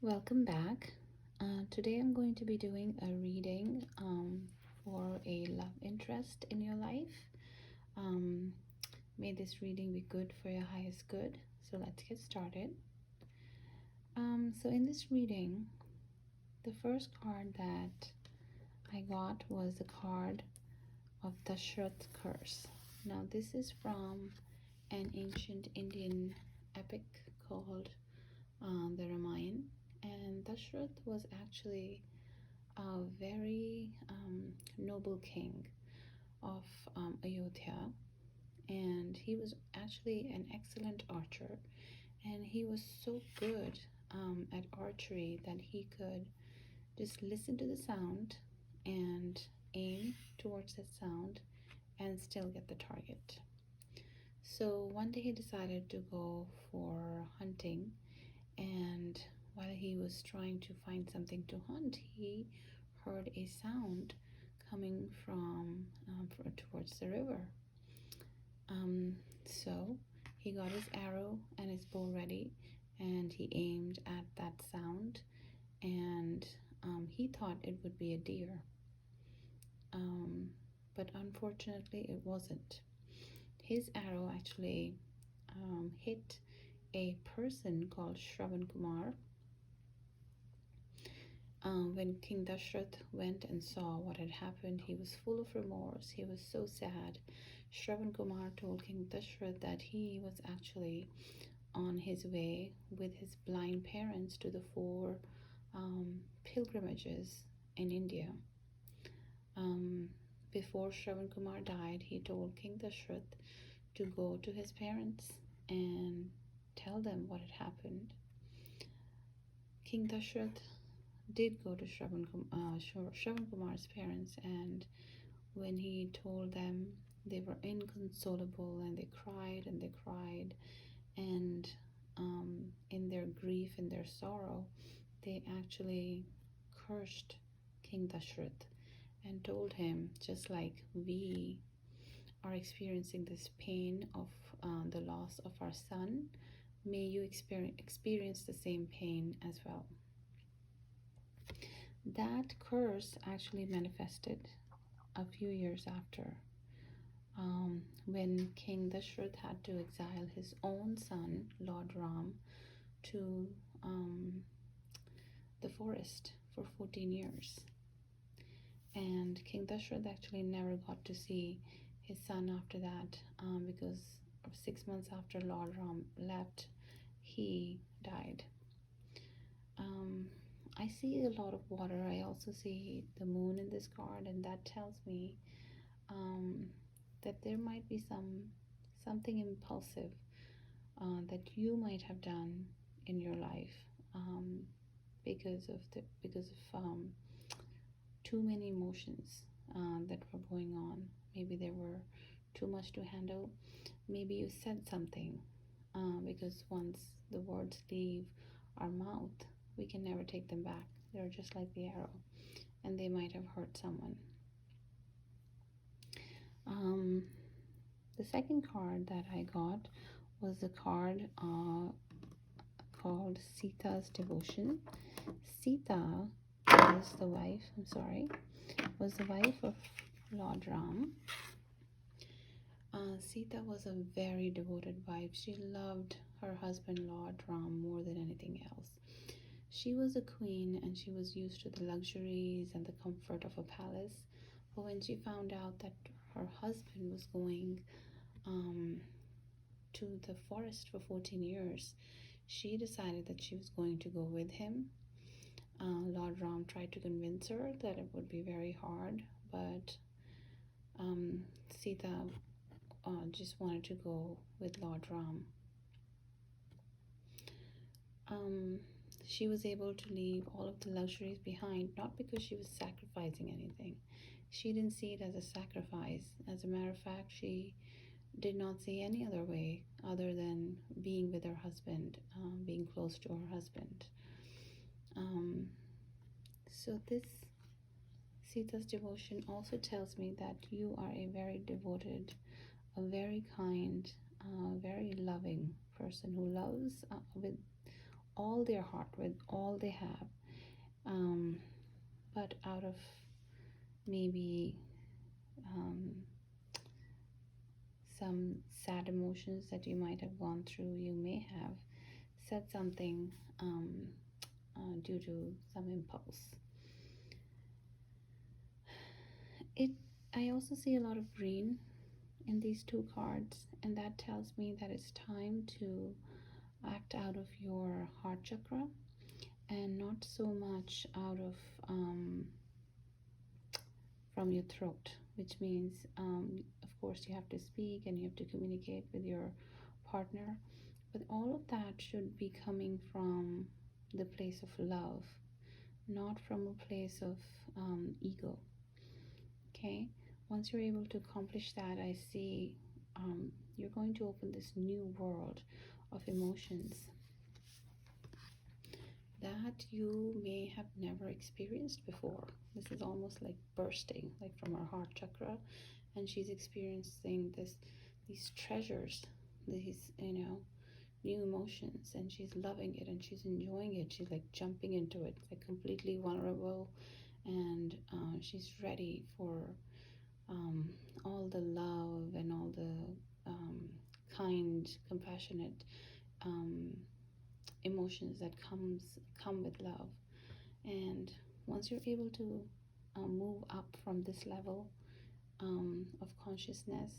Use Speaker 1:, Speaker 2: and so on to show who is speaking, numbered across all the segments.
Speaker 1: Welcome back. Today I'm going to be doing a reading for a love interest in your life. Um, May this reading be good for your highest good. So let's get started. So in this reading, the first card that I got was the card of Dashrath Curse. Now this is from an ancient Indian epic called the Ramayana, and Dashrath was actually a very noble king of Ayodhya, and he was actually an excellent archer, and he was so good at archery that he could just listen to the sound and aim towards that sound and still get the target. So one day he decided to go for hunting, and while he was trying to find something to hunt, he heard a sound coming from towards the river. So he got his arrow and his bow ready, and he aimed at that sound, and he thought it would be a deer, um, but unfortunately it wasn't. His arrow actually hit a person called Shravan Kumar. When King Dashrath went and saw what had happened, he was full of remorse. He was so sad. Shravan Kumar told King Dashrath that he was actually on his way with his blind parents to the four pilgrimages in India. Um, Before Shravan Kumar died, he told King Dashrath to go to his parents and tell them what had happened. King Dashrath did go to Shravan Kumar's parents, and when he told them, they were inconsolable, and they cried and they cried, and in their grief and their sorrow, they actually cursed King Dashrath and told him, just like we are experiencing this pain of the loss of our son, may you experience the same pain as well. That curse actually manifested a few years after, when King Dashrath had to exile his own son, Lord Ram, to the forest for 14 years. And King Dashrath actually never got to see his son after that, because 6 months after Lord Ram left, he died. I see a lot of water. I also see the moon in this card, and that tells me that there might be something impulsive that you might have done in your life, because of too many emotions that were going on. Maybe there were too much to handle. Maybe you said something, because once the words leave our mouth, we can never take them back. They're just like the arrow, and they might have hurt someone. The second card that I got was the card called Sita's Devotion. Sita was the wife, was the wife of Lord Ram. Sita was a very devoted wife. She loved her husband Lord Ram more than anything else. She was a queen, and she was used to the luxuries and the comfort of a palace. But when she found out that her husband was going to the forest for 14 years, she decided that she was going to go with him. Lord Ram tried to convince her that it would be very hard, but Sita just wanted to go with Lord Ram. She was able to leave all of the luxuries behind, not because she was sacrificing anything. She didn't see it as a sacrifice. As a matter of fact, she did not see any other way other than being with her husband, being close to her husband. So this Sita's devotion also tells me that you are a very devoted, a very kind, very loving person who loves with all their heart, with all they have, um, but out of maybe um, some sad emotions that you might have gone through, you may have said something due to some impulse. It I also see a lot of green in these two cards, and that tells me that it's time to act out of your heart chakra and not so much out of from your throat, which means of course you have to speak and you have to communicate with your partner, but all of that should be coming from the place of love, not from a place of ego. Okay, once you're able to accomplish that, I see you're going to open this new world of emotions that you may have never experienced before. This is almost like bursting, like from her heart chakra, and she's experiencing these treasures, these new emotions, and she's loving it and she's enjoying it. She's like jumping into it, like completely vulnerable, and she's ready for all the love and all the kind, compassionate um, emotions that come with love. And once you're able to move up from this level of consciousness,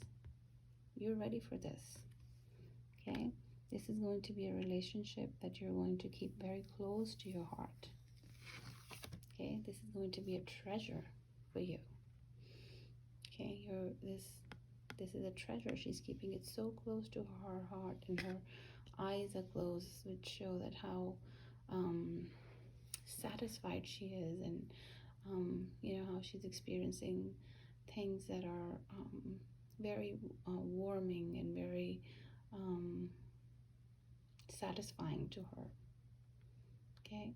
Speaker 1: you're ready for this. Okay, this is going to be a relationship that you're going to keep very close to your heart. Okay, this is going to be a treasure for you. Okay, this is a treasure. She's keeping it so close to her heart, and her eyes are closed, which show that how satisfied she is, and how she's experiencing things that are very warming and very satisfying to her. Okay,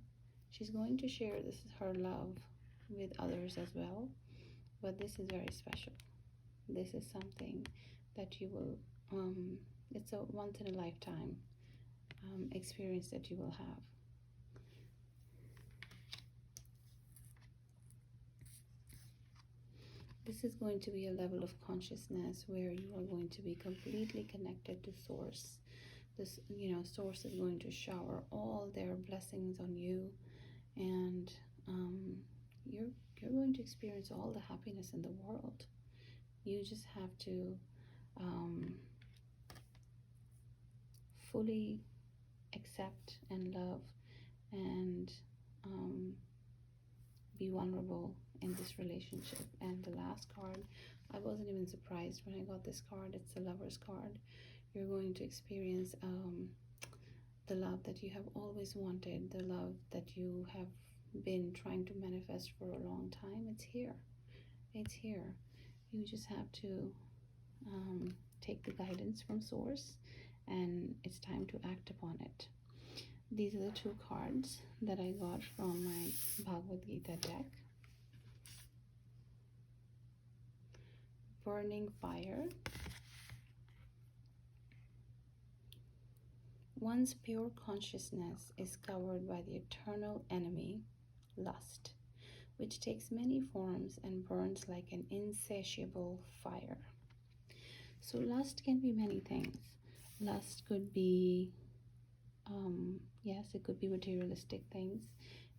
Speaker 1: she's going to share this her love with others as well, but this is very special. This is something that you will it's a once in a lifetime experience that you will have. This is going to be a level of consciousness where you are going to be completely connected to source. This source is going to shower all their blessings on you, and you're going to experience all the happiness in the world. You just have to fully accept and love and be vulnerable in this relationship. And the last card, I wasn't even surprised when I got this card. It's the Lover's card. You're going to experience the love that you have always wanted, the love that you have been trying to manifest for a long time. It's here. It's here. You just have to take the guidance from source, and it's time to act upon it. These are the two cards that I got from my Bhagavad Gita deck. Burning fire. One's pure consciousness is covered by the eternal enemy, lust, which takes many forms and burns like an insatiable fire. So lust can be many things. Lust could be, yes, it could be materialistic things.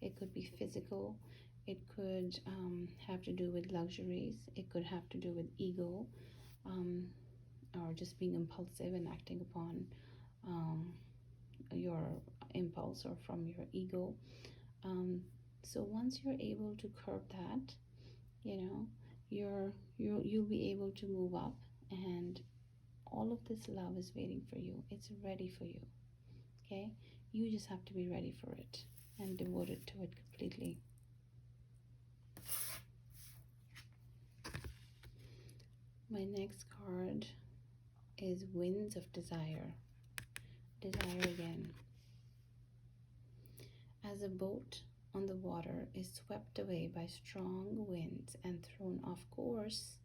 Speaker 1: It could be physical. It could have to do with luxuries. It could have to do with ego, or just being impulsive and acting upon your impulse or from your ego. So once you're able to curb that, you'll be able to move up, and all of this love is waiting for you. It's ready for you. Okay, you just have to be ready for it and devoted to it completely. My next card is Winds of Desire. Desire again. As a boat on the water is swept away by strong winds and thrown off course,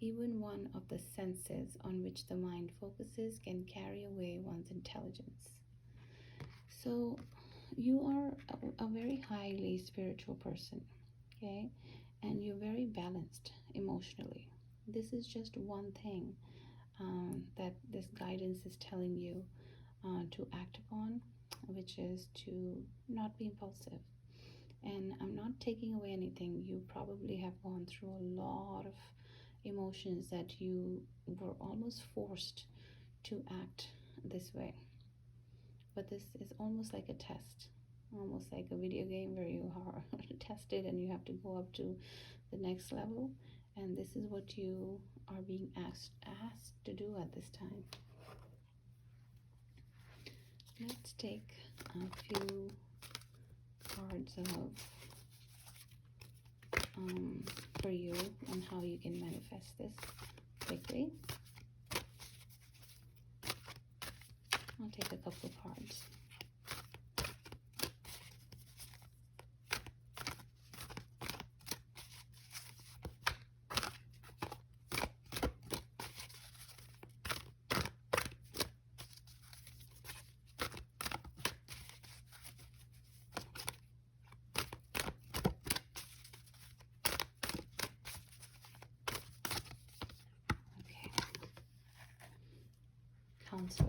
Speaker 1: even one of the senses on which the mind focuses can carry away one's intelligence. So you are a very highly spiritual person, okay? And you're very balanced emotionally. This is just one thing that this guidance is telling you to act upon, which is to not be impulsive. And I'm not taking away anything. You probably have gone through a lot of emotions that you were almost forced to act this way. But this is almost like a test, almost like a video game where you are tested and you have to go up to the next level. And this is what you are being asked to do at this time. Let's take a few cards of for you on how you can manifest this quickly. I'll take a couple of cards. Okay. Counselor.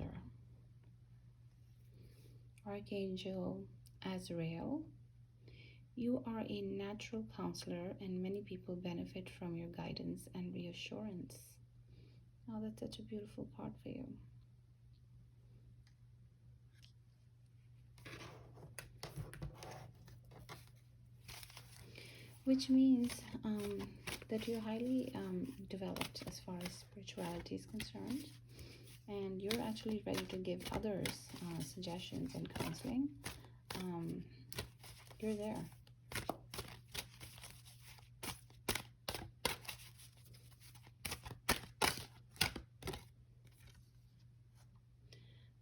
Speaker 1: Archangel Azrael. You are a natural counselor, and many people benefit from your guidance and reassurance. Oh, that's such a beautiful card for you. Which means that you're highly developed as far as spirituality is concerned, and you're actually ready to give others suggestions and counseling. You're there.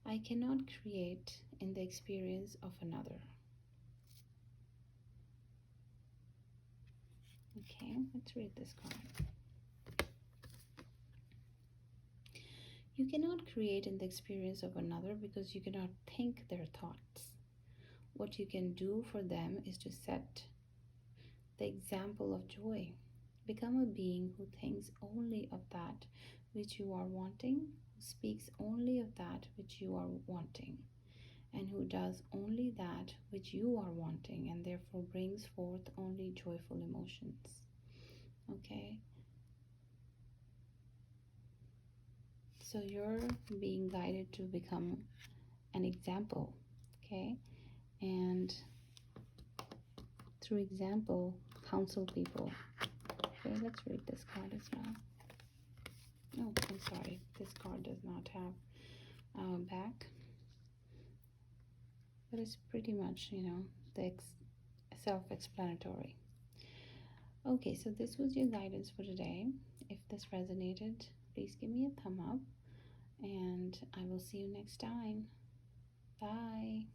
Speaker 1: I cannot create in the experience of another. Okay, let's read this card. You cannot create in the experience of another because you cannot think their thoughts. What you can do for them is to set the example of joy. Become a being who thinks only of that which you are wanting, who speaks only of that which you are wanting, and who does only that which you are wanting, and therefore brings forth only joyful emotions. Okay? So you're being guided to become an example, okay? And through example, counsel people. Okay, let's read this card as well. No, I'm sorry, this card does not have a back, but it's pretty much, the self-explanatory. Okay, so this was your guidance for today. If this resonated, please give me a thumb up, and I will see you next time. Bye.